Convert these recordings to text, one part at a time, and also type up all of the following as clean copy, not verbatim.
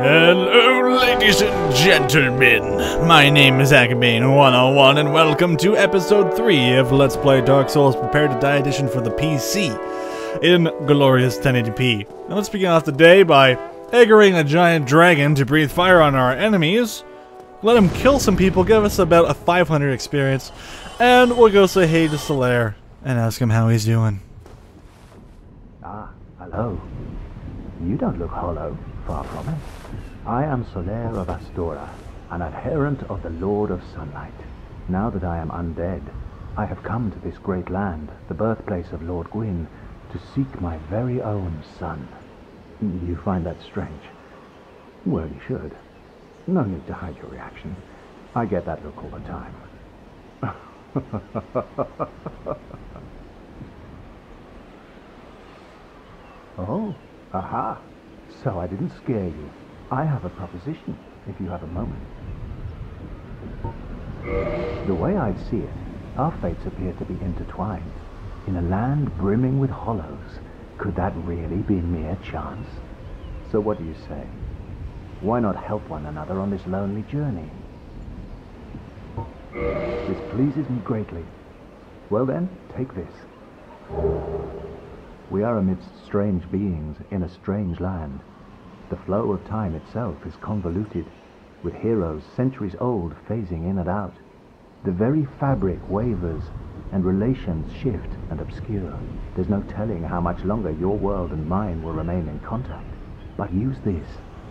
Hello, ladies and gentlemen. My name is Akabane101, and welcome to episode 3 of Let's Play Dark Souls Prepare to Die Edition for the PC in glorious 1080p. And let's begin off the day by aggroing a giant dragon to breathe fire on our enemies. Let him kill some people, give us about a 500 experience, and we'll go say hey to Solaire and ask him how he's doing. Ah, hello. You don't look hollow, far from it. I am Solaire of Astora, an adherent of the Lord of Sunlight. Now that I am undead, I have come to this great land, the birthplace of Lord Gwyn, to seek my very own son. You find that strange? Well, you should. No need to hide your reaction. I get that look all the time. Oh, aha. So I didn't scare you. I have a proposition, if you have a moment. The way I see it, our fates appear to be intertwined. In a land brimming with hollows, could that really be mere chance? So what do you say? Why not help one another on this lonely journey? This pleases me greatly. Well then, take this. We are amidst strange beings in a strange land. The flow of time itself is convoluted, with heroes centuries old phasing in and out. The very fabric wavers, and relations shift and obscure. There's no telling how much longer your world and mine will remain in contact. But use this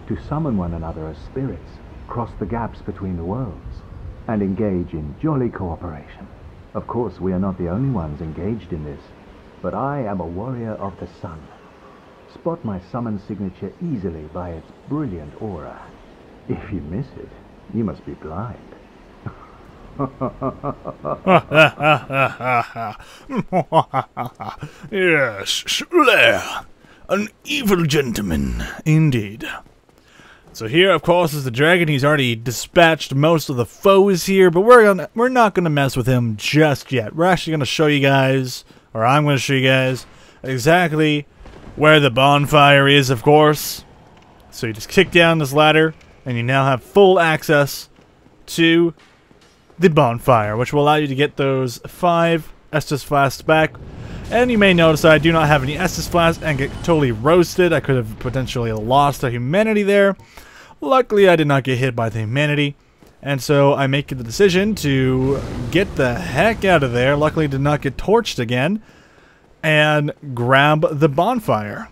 to summon one another as spirits, cross the gaps between the worlds, and engage in jolly cooperation. Of course, we are not the only ones engaged in this, but I am a warrior of the sun. Spot my summon signature easily by its brilliant aura. If you miss it, you must be blind. Yes, Solaire, an evil gentleman, indeed. So here, of course, is the dragon. He's already dispatched most of the foes here, but we're not gonna mess with him just yet. We're actually gonna show you guys, or I'm gonna show you guys exactly where the bonfire is, of course. So you just kick down this ladder, and you now have full access to the bonfire, which will allow you to get those 5 Estus flasks back. And you may notice that I do not have any Estus flasks and get totally roasted. I could have potentially lost the humanity there. Luckily, I did not get hit by the humanity. And so I make the decision to get the heck out of there. Luckily, did not get torched again. And grab the bonfire.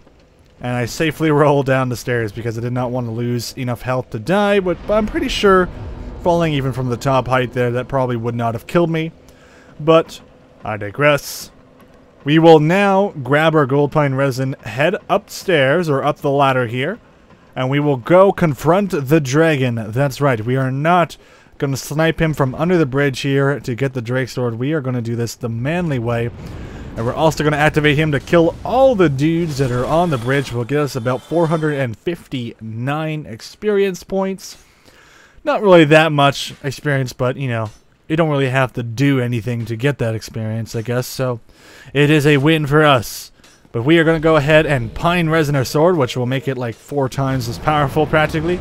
And I safely roll down the stairs because I did not want to lose enough health to die. But I'm pretty sure falling even from the top height there, that probably would not have killed me. But I digress. We will now grab our gold pine resin, head upstairs, or up the ladder here, and we will go confront the dragon. That's right, we are not going to snipe him from under the bridge here to get the Drake Sword. We are going to do this the manly way, and we're also going to activate him to kill all the dudes that are on the bridge. Will get us about 459 experience points. Not really that much experience, but, you know, you don't really have to do anything to get that experience, I guess, so it is a win for us. But we are going to go ahead and pine resin our sword, which will make it like 4 times as powerful, practically.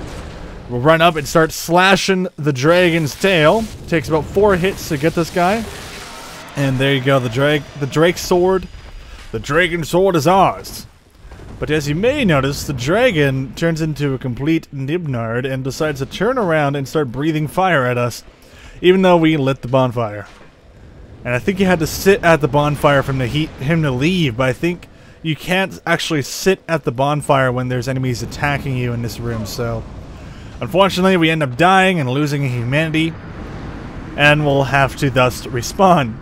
We'll run up and start slashing the dragon's tail. It takes about 4 hits to get this guy. And there you go, the Drake sword. The dragon sword is ours. But as you may notice, the dragon turns into a complete nibnard and decides to turn around and start breathing fire at us, even though we lit the bonfire. And I think you had to sit at the bonfire for him to leave, but I think you can't actually sit at the bonfire when there's enemies attacking you in this room, so unfortunately we end up dying and losing humanity, and we'll have to thus respawn.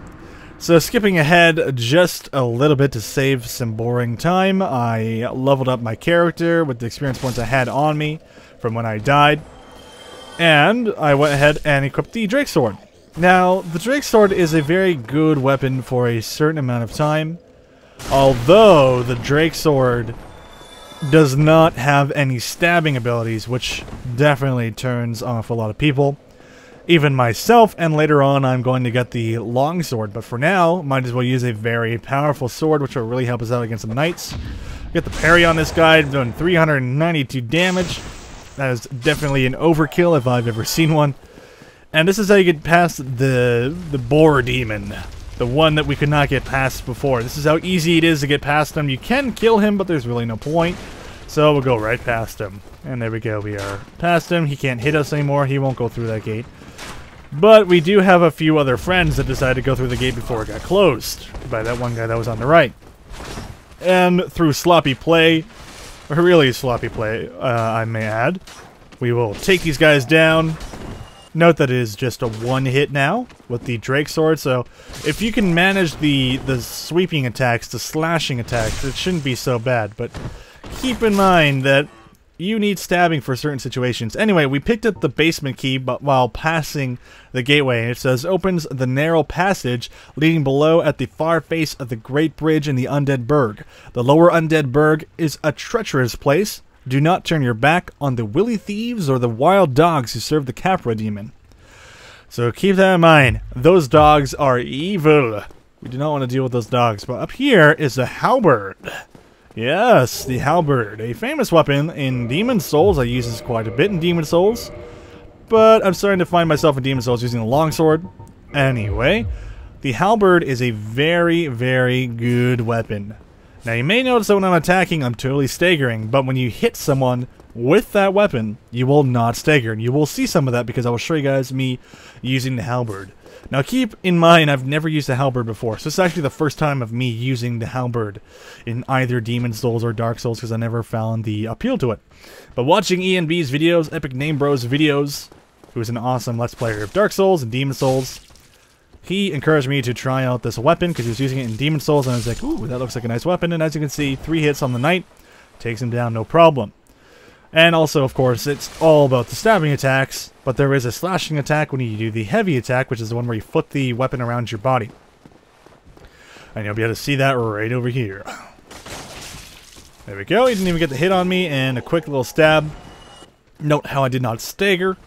So skipping ahead just a little bit to save some boring time, I leveled up my character with the experience points I had on me from when I died. And I went ahead and equipped the Drake Sword. Now, the Drake Sword is a very good weapon for a certain amount of time. Although, the Drake Sword does not have any stabbing abilities, which definitely turns off a lot of people. Even myself, and later on I'm going to get the long sword. But for now, might as well use a very powerful sword, which will really help us out against some knights. Get the parry on this guy, doing 392 damage. That is definitely an overkill if I've ever seen one. And this is how you get past the boar demon. The one that we could not get past before. This is how easy it is to get past him. You can kill him, but there's really no point. So we'll go right past him. And there we go. We are past him. He can't hit us anymore. He won't go through that gate. But we do have a few other friends that decided to go through the gate before it got closed. By that one guy that was on the right. And through sloppy play, or really sloppy play, I may add, we will take these guys down. Note that it is just a one hit now with the Drake Sword, so if you can manage the sweeping attacks, the slashing attacks, it shouldn't be so bad, but keep in mind that you need stabbing for certain situations. Anyway, we picked up the basement key but while passing the gateway, and it says, opens the narrow passage leading below at the far face of the Great Bridge in the Undead Burg. The lower Undead Burg is a treacherous place. Do not turn your back on the willy thieves or the wild dogs who serve the Capra demon. So keep that in mind. Those dogs are evil. We do not want to deal with those dogs. But up here is the halberd. Yes, the halberd. A famous weapon in Demon Souls. I use this quite a bit in Demon Souls. But I'm starting to find myself in Demon Souls using the longsword. Anyway, the halberd is a very, very good weapon. Now you may notice that when I'm attacking, I'm totally staggering, but when you hit someone with that weapon, you will not stagger. And you will see some of that because I will show you guys me using the halberd. Now keep in mind, I've never used the halberd before, so this is actually the first time of me using the halberd in either Demon Souls or Dark Souls because I never found the appeal to it. But watching ENB's videos, EpicNameBro's videos, who is an awesome Let's Player of Dark Souls and Demon Souls, he encouraged me to try out this weapon because he was using it in Demon Souls, and I was like, ooh, that looks like a nice weapon. And as you can see, 3 hits on the knight takes him down no problem. And also, of course, it's all about the stabbing attacks, but there is a slashing attack when you do the heavy attack, which is the one where you flip the weapon around your body. And you'll be able to see that right over here. There we go. He didn't even get the hit on me, and a quick little stab. Note how I did not stagger.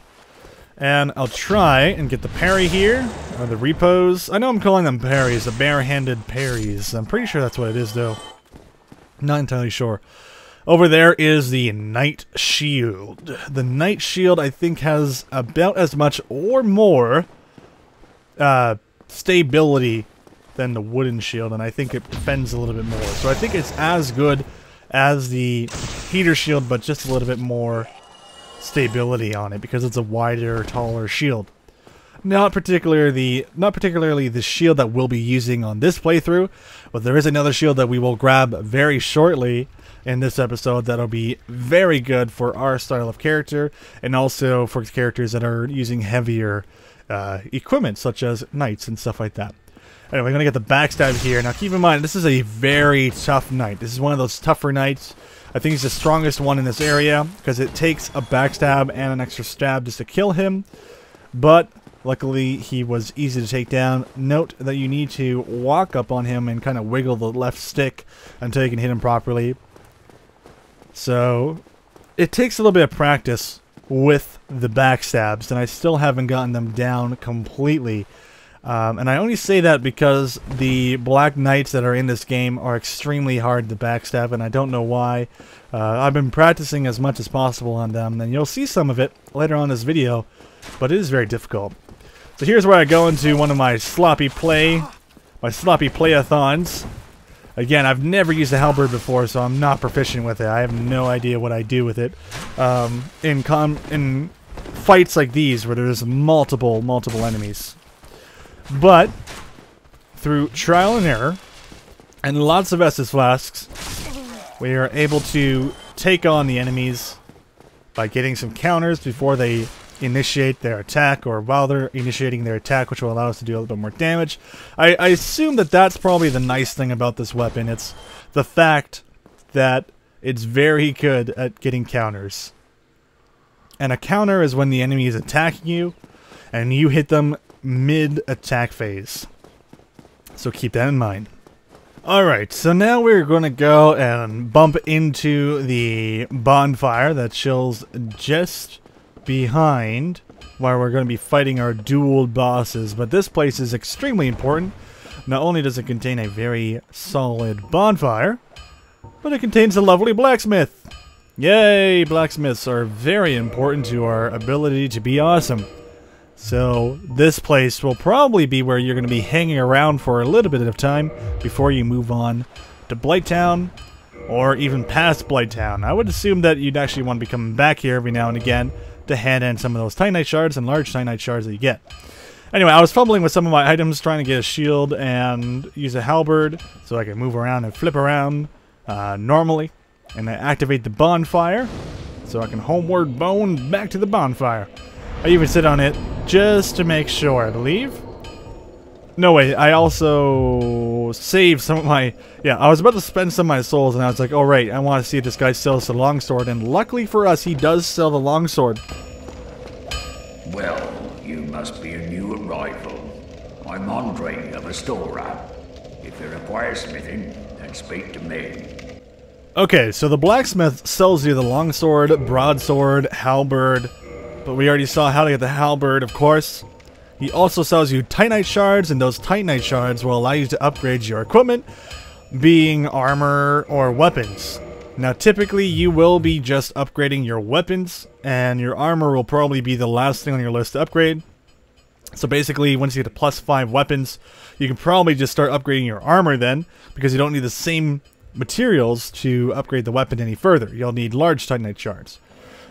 And I'll try and get the parry here, or the repos. I know I'm calling them parries, the bare-handed parries. I'm pretty sure that's what it is, though. Not entirely sure. Over there is the Knight Shield. The Knight Shield, I think, has about as much or more stability than the wooden shield, and I think it defends a little bit more. So I think it's as good as the heater shield, but just a little bit more stability on it because it's a wider, taller shield. Not particularly the shield that we'll be using on this playthrough, but there is another shield that we will grab very shortly in this episode that'll be very good for our style of character and also for characters that are using heavier equipment such as knights and stuff like that. Anyway, we're going to get the backstab here. Now keep in mind, this is a very tough knight. This is one of those tougher knights. I think he's the strongest one in this area because it takes a backstab and an extra stab just to kill him. But luckily, he was easy to take down. Note that you need to walk up on him and kind of wiggle the left stick until you can hit him properly. So it takes a little bit of practice with the backstabs, and I still haven't gotten them down completely. And I only say that because the Black Knights that are in this game are extremely hard to backstab, and I don't know why. I've been practicing as much as possible on them, and you'll see some of it later on in this video, but it is very difficult. So here's where I go into one of my sloppy play-a-thons. Again, I've never used a halberd before, so I'm not proficient with it. I have no idea what I do with it. In fights like these where there's multiple enemies. But through trial and error and lots of Estus flasks, we are able to take on the enemies by getting some counters before they initiate their attack, or while they're initiating their attack, which will allow us to do a little bit more damage. I assume that that's probably the nice thing about this weapon. It's the fact that it's very good at getting counters. And a counter is when the enemy is attacking you and you hit them mid-attack phase. So keep that in mind. Alright, so now we're going to go and bump into the bonfire that chills just behind where we're going to be fighting our dual bosses. But this place is extremely important. Not only does it contain a very solid bonfire, but it contains a lovely blacksmith. Yay! Blacksmiths are very important to our ability to be awesome. So this place will probably be where you're going to be hanging around for a little bit of time before you move on to Blighttown, or even past Blighttown. I would assume that you'd actually want to be coming back here every now and again to hand in some of those Titanite shards and large Titanite shards that you get. Anyway, I was fumbling with some of my items, trying to get a shield and use a halberd so I can move around and flip around normally. And I activate the bonfire so I can homeward bone back to the bonfire. I even sit on it just to make sure, I believe. No, wait, I also saved some of my... Yeah, I was about to spend some of my souls, and I was like, oh, right, I want to see if this guy sells the longsword. And luckily for us, he does sell the longsword. Well, you must be a new arrival. I'm Andre of Astora. If you require smithing, then speak to me. Okay, so the blacksmith sells you the longsword, broadsword, halberd, but we already saw how to get the halberd, of course. He also sells you Titanite shards, and those Titanite shards will allow you to upgrade your equipment, being armor or weapons. Now, typically, you will be just upgrading your weapons, and your armor will probably be the last thing on your list to upgrade. So basically, once you get to +5 weapons, you can probably just start upgrading your armor then, because you don't need the same materials to upgrade the weapon any further. You'll need large Titanite shards.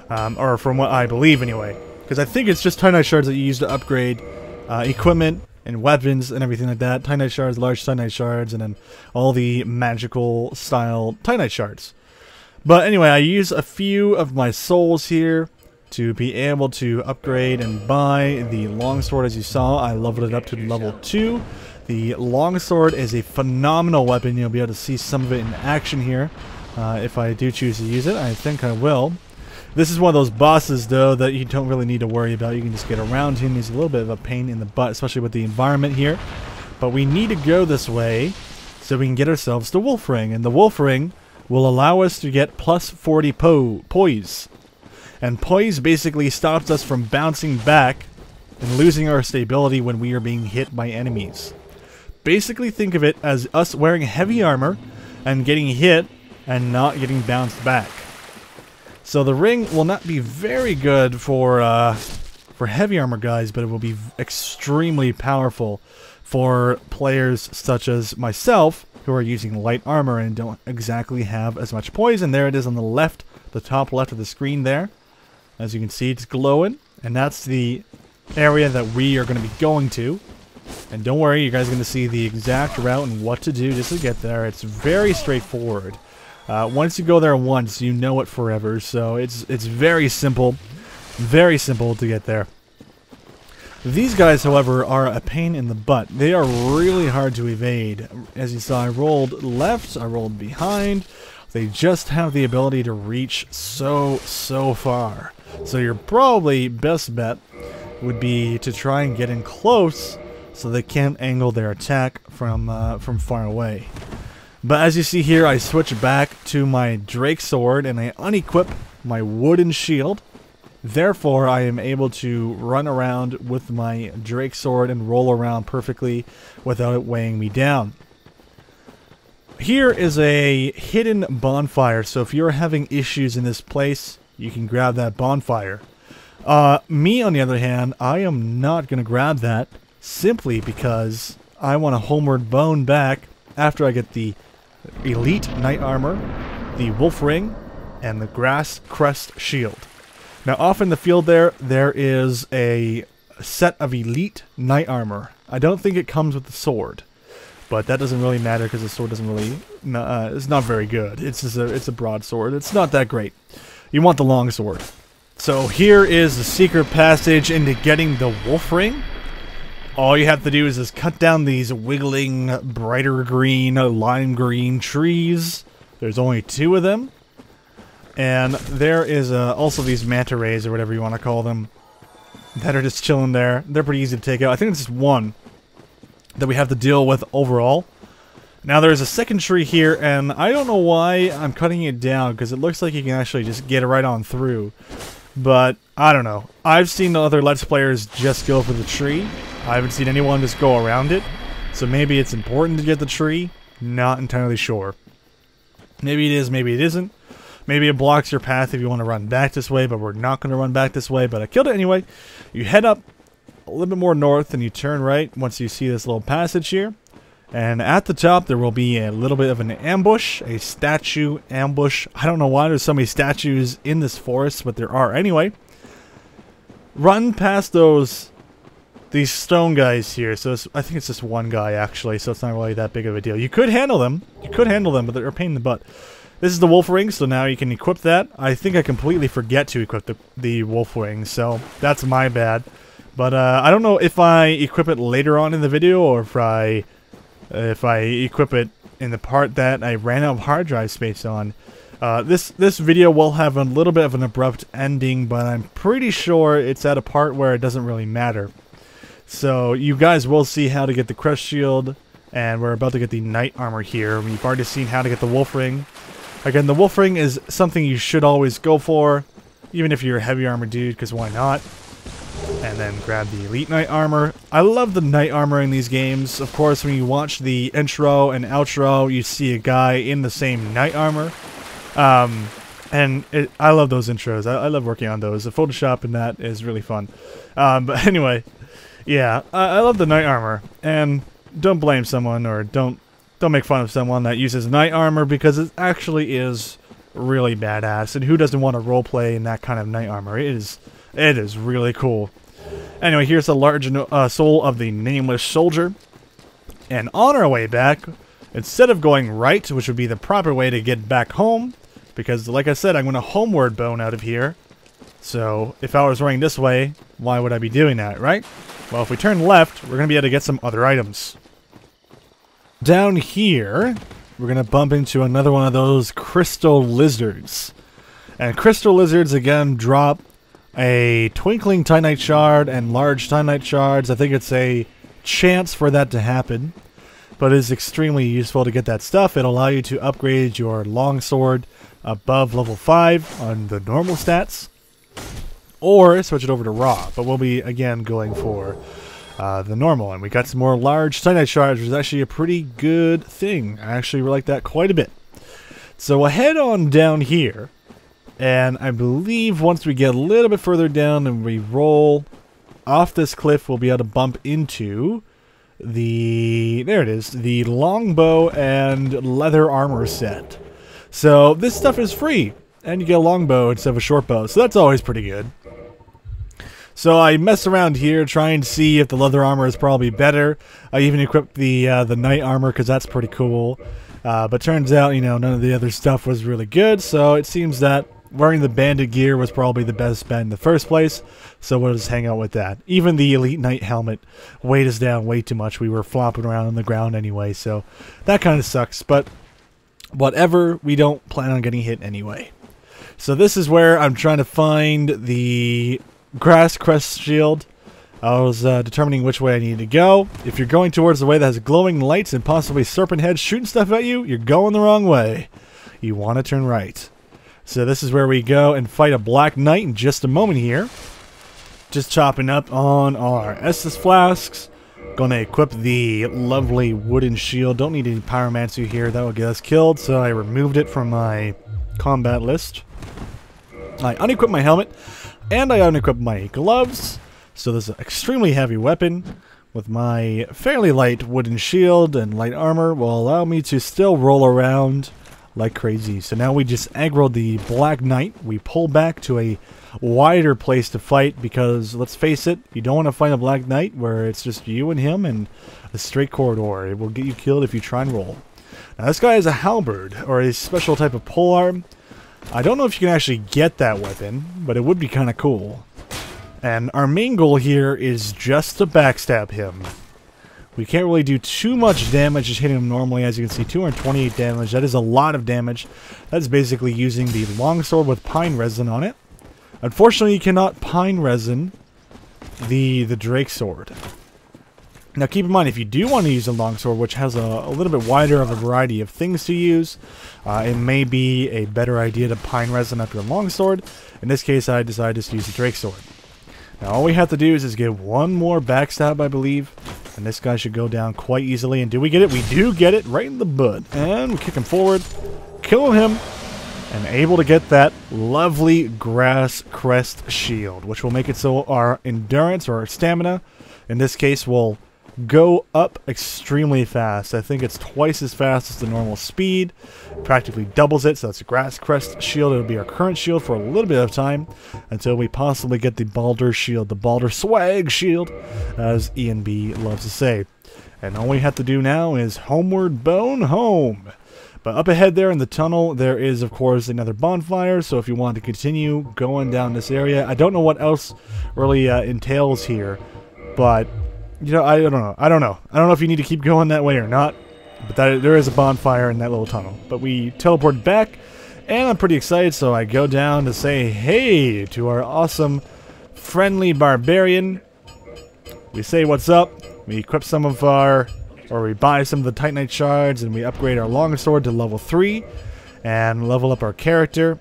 Or from what I believe anyway. Because I think it's just Titanite shards that you use to upgrade equipment and weapons and everything like that. Titanite shards, large Titanite shards, and then all the magical style Titanite shards. But anyway, I use a few of my souls here to be able to upgrade and buy the longsword. As you saw, I leveled it up to level 2. The longsword is a phenomenal weapon. You'll be able to see some of it in action here. If I do choose to use it, I think I will. This is one of those bosses, though, that you don't really need to worry about. You can just get around him. He's a little bit of a pain in the butt, especially with the environment here. But we need to go this way so we can get ourselves the wolf ring. And the wolf ring will allow us to get +40 poise. And poise basically stops us from bouncing back and losing our stability when we are being hit by enemies. Basically think of it as us wearing heavy armor and getting hit and not getting bounced back. So the ring will not be very good for heavy armor guys, but it will be extremely powerful for players such as myself who are using light armor and don't exactly have as much poise. And there it is on the left, the top left of the screen there. As you can see, it's glowing, and that's the area that we are going to be going to. And don't worry, you guys are going to see the exact route and what to do just to get there. It's very straightforward. Once you go there once, you know it forever. So it's very simple to get there. These guys, however, are a pain in the butt. They are really hard to evade. As you saw, I rolled left, I rolled behind. They just have the ability to reach so far. So your probably best bet would be to try and get in close so they can't angle their attack from far away. But as you see here, I switch back to my Drake Sword and I unequip my wooden shield. Therefore, I am able to run around with my Drake Sword and roll around perfectly without it weighing me down. Here is a hidden bonfire, so if you're having issues in this place, you can grab that bonfire. Me, on the other hand, I am not going to grab that simply because I want to homeward bone back after I get the Elite Knight Armor, the Wolf Ring, and the Grass Crest Shield. Now, off in the field there is a set of Elite Knight Armor. I don't think it comes with the sword, but that doesn't really matter because the sword doesn't really, it's not very good. It's a broadsword. It's not that great. You want the long sword. So here is the secret passage into getting the Wolf Ring. All you have to do is just cut down these wiggling, brighter green, lime green trees. There's only 2 of them. And there is also these manta rays, or whatever you want to call them, that are just chilling there. They're pretty easy to take out. I think it's just 1 that we have to deal with overall. Now there's a second tree here, and I don't know why I'm cutting it down, because it looks like you can actually just get right on through. But, I don't know. I've seen other Let's Players just go for the tree. I haven't seen anyone just go around it. So maybe it's important to get the tree. Not entirely sure. Maybe it is, maybe it isn't. Maybe it blocks your path if you want to run back this way, but we're not going to run back this way. But I killed it anyway. You head up a little bit more north and you turn right once you see this little passage here. And at the top there will be a little bit of an ambush, a statue ambush. I don't know why there's so many statues in this forest, but there are anyway. Run past these stone guys here. So I think it's just one guy actually, so it's not really that big of a deal. You could handle them. But they're a pain in the butt. This is the wolf ring, so now you can equip that. I think I completely forget to equip the wolf ring, so that's my bad. But I don't know if I equip it later on in the video or if I equip it in the part that I ran out of hard drive space on. This video will have a little bit of an abrupt ending, but I'm pretty sure it's at a part where it doesn't really matter. So you guys will see how to get the crest shield, and we're about to get the knight armor here. We've already seen how to get the wolf ring. Again, the wolf ring is something you should always go for, even if you're a heavy armor dude, because why not? And then grab the elite knight armor. I love the knight armor in these games. Of course, when you watch the intro and outro, you see a guy in the same knight armor. And I love those intros. I love working on those. The Photoshop in that is really fun. But anyway, yeah, I love the knight armor. And don't blame someone or don't make fun of someone that uses knight armor, because it actually is really badass. And who doesn't want to roleplay in that kind of knight armor? It is really cool. Anyway, here's the large soul of the nameless soldier. And on our way back, instead of going right, which would be the proper way to get back home, because like I said, I'm going to homeward bone out of here. So if I was running this way, why would I be doing that, right? Well, if we turn left, we're going to be able to get some other items. Down here, we're going to bump into another one of those crystal lizards. And crystal lizards, again, drop a twinkling titanite shard and large titanite shards. I think it's a chance for that to happen, but it's extremely useful to get that stuff. It'll allow you to upgrade your longsword above level 5 on the normal stats, or switch it over to raw, but we'll be again going for the normal. And we got some more large titanite shards, which is actually a pretty good thing. I actually like that quite a bit. So we'll head on down here. And I believe once we get a little bit further down and we roll off this cliff, we'll be able to bump into the longbow and leather armor set. So this stuff is free, and you get a longbow instead of a short bow, so that's always pretty good. So I mess around here trying to see if the leather armor is probably better. I even equipped the knight armor because that's pretty cool. But turns out, you know, none of the other stuff was really good, so it seems that wearing the bandit gear was probably the best bet in the first place, so we'll just hang out with that. Even the elite knight helmet weighed us down way too much. We were flopping around on the ground anyway, so that kind of sucks, but whatever, we don't plan on getting hit anyway. So this is where I'm trying to find the grass crest shield. I was determining which way I needed to go. If you're going towards the way that has glowing lights and possibly serpent heads shooting stuff at you, you're going the wrong way. You want to turn right. So this is where we go and fight a black knight in just a moment here. Just chopping up on our Estus flasks. Gonna equip the lovely wooden shield. Don't need any pyromancy here. That will get us killed, so I removed it from my combat list. I unequipped my helmet, and I unequipped my gloves. So this is an extremely heavy weapon with my fairly light wooden shield and light armor will allow me to still roll around like crazy. So now we just aggroed the Black Knight. We pull back to a wider place to fight because, let's face it, you don't want to fight a Black Knight where it's just you and him and a straight corridor. It will get you killed if you try and roll. Now this guy has a halberd, or a special type of polearm. I don't know if you can actually get that weapon, but it would be kind of cool. And our main goal here is just to backstab him. We can't really do too much damage just hitting him normally. As you can see, 228 damage. That is a lot of damage. That's basically using the longsword with pine resin on it. Unfortunately, you cannot pine resin the Drake sword. Now keep in mind, if you do want to use a longsword, which has a little bit wider of a variety of things to use, it may be a better idea to pine resin up your longsword. In this case, I decided to use the Drake sword. Now all we have to do is just get one more backstab, I believe, and this guy should go down quite easily. And do we get it? We do get it right in the butt. And we kick him forward, kill him, and able to get that lovely grass crest shield, which will make it so our endurance or our stamina, in this case, will go up extremely fast. I think it's twice as fast as the normal speed, practically doubles it, so that's a grass crest shield. It'll be our current shield for a little bit of time until we possibly get the Balder shield, the Balder swag shield, as Ian B loves to say. And all we have to do now is homeward bone home. But up ahead there in the tunnel, there is, of course, another bonfire, so if you want to continue going down this area, I don't know what else really entails here, but, you know, I don't know. I don't know if you need to keep going that way or not, but there is a bonfire in that little tunnel. But we teleported back, and I'm pretty excited, so I go down to say hey to our awesome, friendly barbarian. We say what's up, we equip some of our... or we buy some of the Titanite shards and we upgrade our longsword to level 3 and level up our character.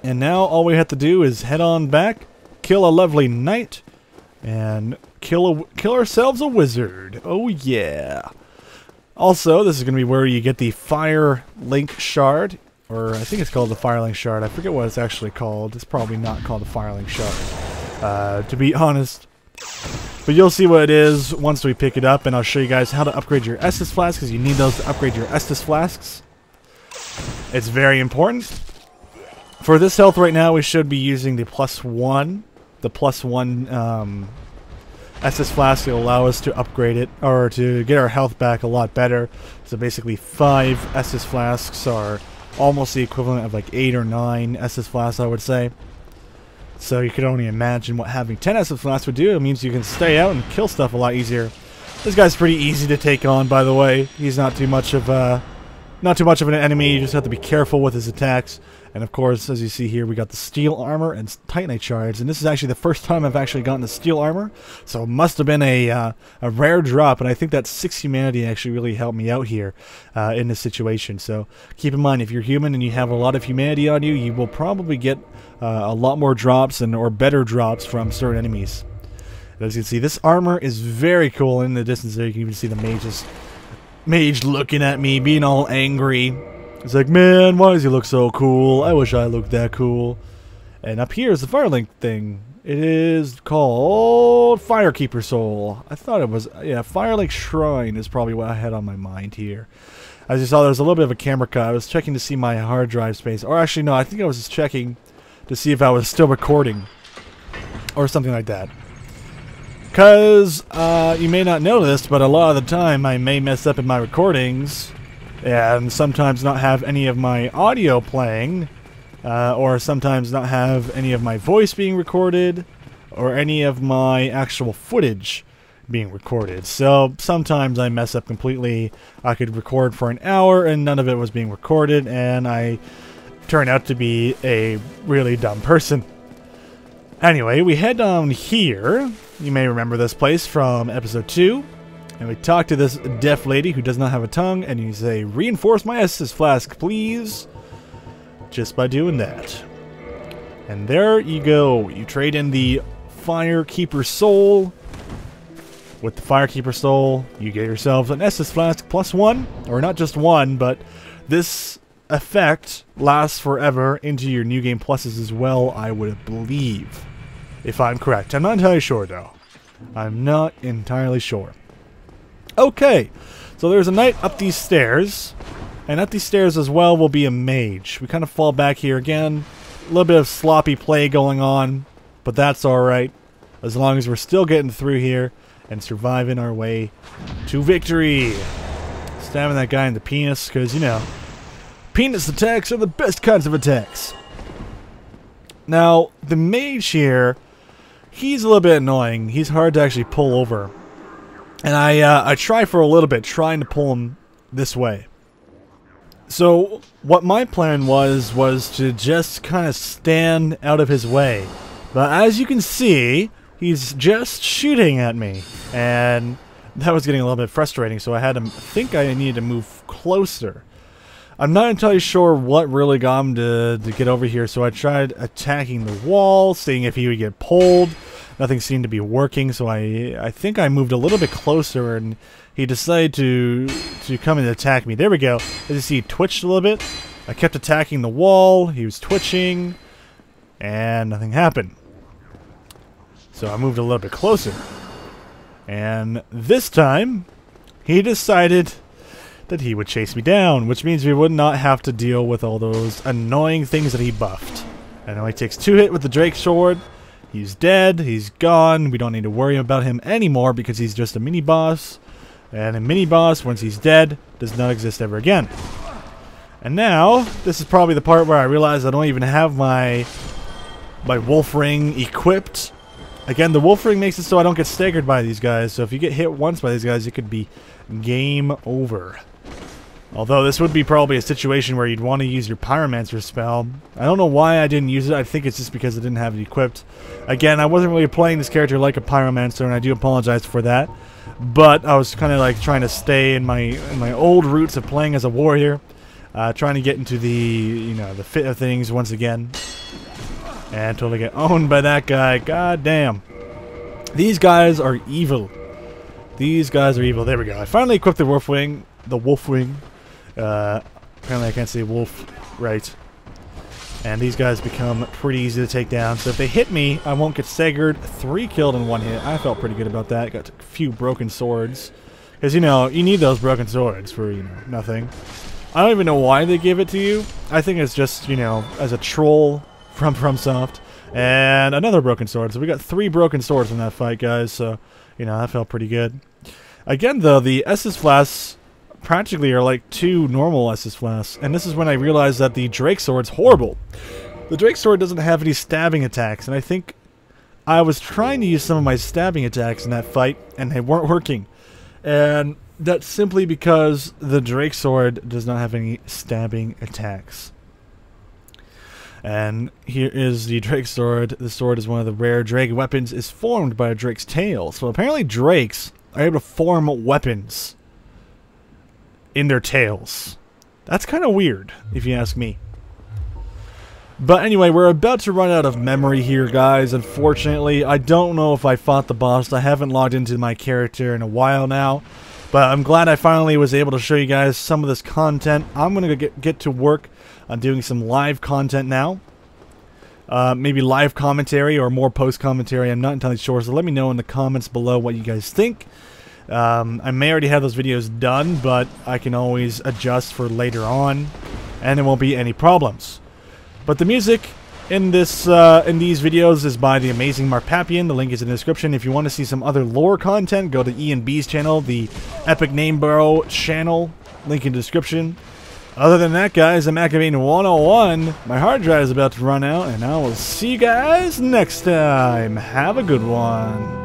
And now all we have to do is head on back, kill a lovely knight, and kill ourselves a wizard. Oh yeah. Also, this is going to be where you get the Firelink Shard, or I think it's called the Firelink Shard. I forget what it's actually called. It's probably not called the Firelink Shard, to be honest. But you'll see what it is once we pick it up, and I'll show you guys how to upgrade your Estus flasks, because you need those to upgrade your Estus flasks. It's very important. For this health right now, we should be using the +1. The +1 Estus flask will allow us to upgrade it, or to get our health back a lot better. So basically 5 Estus flasks are almost the equivalent of like 8 or 9 Estus flasks, I would say. So you could only imagine what having 10 Estus flasks would do. It means you can stay out and kill stuff a lot easier. This guy's pretty easy to take on, by the way. He's not too much of an enemy. You just have to be careful with his attacks. And of course, as you see here, we got the steel armor and Titanite shards. And this is actually the first time I've actually gotten the steel armor, so it must have been a rare drop. And I think that 6 humanity actually really helped me out here in this situation. So keep in mind, if you're human and you have a lot of humanity on you, you will probably get a lot more drops or better drops from certain enemies. And as you can see, this armor is very cool. In the distance there, you can even see the mage looking at me, being all angry. It's like, man, why does he look so cool? I wish I looked that cool. And up here is the Firelink thing. It is called Firekeeper Soul. I thought it was, yeah, Firelink Shrine is probably what I had on my mind here. As you saw, there was a little bit of a camera cut. I was checking to see my hard drive space. Or actually, no, I think I was just checking to see if I was still recording. Or something like that. Because, you may not know this, but a lot of the time I may mess up in my recordings and sometimes not have any of my audio playing, or sometimes not have any of my voice being recorded, or any of my actual footage being recorded. So sometimes I mess up completely. I could record for an hour and none of it was being recorded, and I turn out to be a really dumb person. Anyway, we head down here. You may remember this place from episode 2. And we talk to this deaf lady who does not have a tongue, and you say, reinforce my Estus flask, please. Just by doing that. And there you go. You trade in the Firekeeper Soul. With the Firekeeper Soul, you get yourself an Estus flask +1. Or not just one, but this effect lasts forever into your New Game Pluses as well, I would believe. If I'm correct. I'm not entirely sure, though. I'm not entirely sure. Okay, so there's a knight up these stairs, and up these stairs as well will be a mage. We kind of fall back here again. A little bit of sloppy play going on, but that's alright. As long as we're still getting through here and surviving our way to victory. Stabbing that guy in the penis, because, you know, penis attacks are the best kinds of attacks. Now, the mage here, he's a little bit annoying. He's hard to actually pull over. And I try for a little bit, trying to pull him this way. So, what my plan was to just kind of stand out of his way. But as you can see, he's just shooting at me. And that was getting a little bit frustrating, so I think I needed to move closer. I'm not entirely sure what really got him to get over here, so I tried attacking the wall, seeing if he would get pulled. Nothing seemed to be working, so I think I moved a little bit closer, and he decided to come and attack me. There we go. As you see, he twitched a little bit, I kept attacking the wall, he was twitching, and nothing happened. So I moved a little bit closer. And this time, he decided that he would chase me down, which means we would not have to deal with all those annoying things that he buffed. And now he takes 2 hits with the Drake Sword. He's dead, he's gone, we don't need to worry about him anymore because he's just a mini-boss. And a mini-boss, once he's dead, does not exist ever again. And now, this is probably the part where I realize I don't even have my wolf ring equipped. Again, the wolf ring makes it so I don't get staggered by these guys, so if you get hit once by these guys, it could be game over. Although this would be probably a situation where you'd want to use your Pyromancer spell. I don't know why I didn't use it. I think it's just because I didn't have it equipped. Again, I wasn't really playing this character like a Pyromancer, and I do apologize for that. But I was kind of like trying to stay in my old roots of playing as a warrior, trying to get into the the fit of things once again, and totally get owned by that guy. God damn, these guys are evil. These guys are evil. There we go. I finally equipped the wolf wing. The wolf wing. Apparently I can't say wolf right. And these guys become pretty easy to take down. So if they hit me, I won't get staggered. 3 killed in 1 hit. I felt pretty good about that. Got a few broken swords. Because, you need those broken swords for, nothing. I don't even know why they give it to you. I think it's just, as a troll from FromSoft. And another broken sword. So we got 3 broken swords in that fight, guys. So, that felt pretty good. Again, though, the Estus Flasks practically are like 2 normal Estus Flasks. And this is when I realized that the Drake Sword's horrible. The Drake Sword doesn't have any stabbing attacks, and I think I was trying to use some of my stabbing attacks in that fight, and they weren't working. And that's simply because the Drake Sword does not have any stabbing attacks. And here is the Drake Sword. The sword is one of the rare Drake weapons. Is formed by a Drake's tail. So apparently Drakes are able to form weapons in their tails. That's kind of weird, if you ask me. But anyway, we're about to run out of memory here, guys. Unfortunately, I don't know if I fought the boss. I haven't logged into my character in a while now. But I'm glad I finally was able to show you guys some of this content. I'm going to get to work on doing some live content now. Maybe live commentary or more post-commentary. I'm not entirely sure. So let me know in the comments below what you guys think. I may already have those videos done, but I can always adjust for later on, and there won't be any problems. But the music in these videos is by the amazing Mark Papian. The link is in the description. If you want to see some other lore content, go to Ian B's channel, the EpicNameBro channel. Link in the description. Other than that, guys, I'm activating 101. My hard drive is about to run out, and I will see you guys next time. Have a good one.